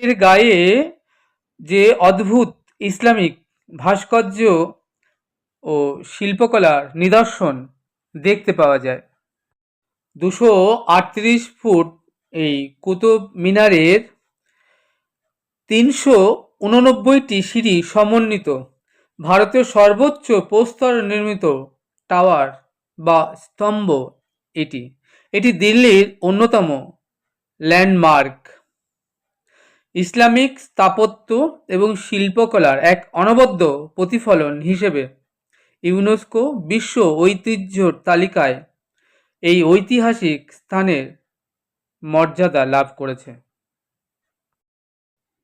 এর গায়ে যে অদ্ভুত ইসলামিক ভাস্কর্য ও শিল্পকলার নিদর্শন দেখতে পাওয়া যায়। 238 ফুট এই কুতুব মিনারের 389টি সিঁড়ি সমন্বিত ভারতের সর্বোচ্চ প্রস্তর নির্মিত টাওয়ার বা স্তম্ভ এটি। এটি দিল্লির অন্যতম ল্যান্ডমার্ক। ইসলামিক স্থাপত্য এবং শিল্পকলার এক অনবদ্য প্রতিফলন হিসেবে ইউনেস্কো বিশ্ব ঐতিহ্যর তালিকায় এই ঐতিহাসিক স্থানের মর্যাদা লাভ করেছে।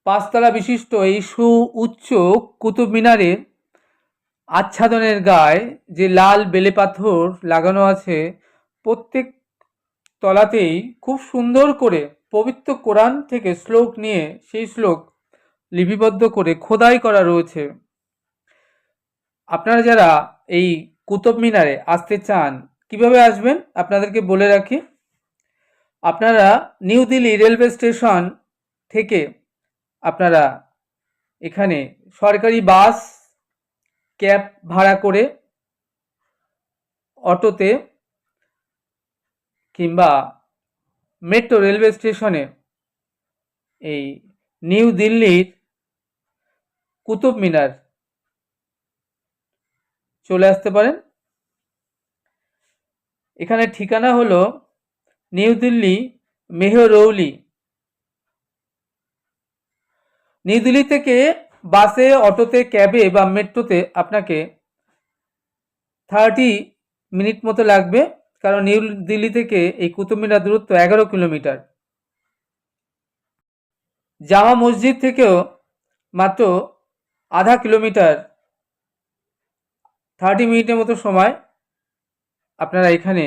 5 তলা বিশিষ্ট এই সুউচ্চ কুতুব মিনারের আচ্ছাদনের গায়ে যে লাল বেলে পাথর লাগানো আছে, প্রত্যেক তলাতেই খুব সুন্দর করে পবিত্র কোরআন থেকে শ্লোক নিয়ে সেই শ্লোক লিপিবদ্ধ করে খোদাই করা রয়েছে। আপনারা যারা এই কুতুব মিনারে আসতে চান, কিভাবে আসবেন আপনাদেরকে বলে রাখি। আপনারা নিউ দিল্লি রেলওয়ে স্টেশন থেকে আপনারা এখানে সরকারি বাস, ক্যাব ভাড়া করে, অটোতে কিংবা মেট্রো রেলওয়ে স্টেশনে এই নিউ দিল্লির কুতুব মিনার চলে আসতে পারেন। এখানে ঠিকানা হলো নিউ দিল্লি মেহরৌলি। নিউ দিল্লি থেকে বাসে, অটোতে, ক্যাবে বা মেট্রোতে আপনাকে 30 মিনিট মতো লাগবে, কারণ নিউ দিল্লি থেকে এই কুতুব মিনার দূরত্ব 11 কিলোমিটার। জামা মসজিদ থেকেও মাত্র আধা কিলোমিটার, 30 মিনিটের মতো সময় আপনারা এখানে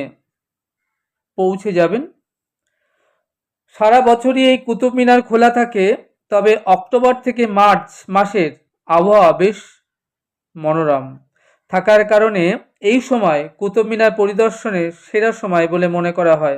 পৌঁছে যাবেন। সারা বছরই এই কুতুব মিনার খোলা থাকে, তবে অক্টোবর থেকে মার্চ মাসের আবহাওয়া বেশ মনোরম থাকার কারণে এই সময় কুতুব মিনার পরিদর্শনের সেরা সময় বলে মনে করা হয়।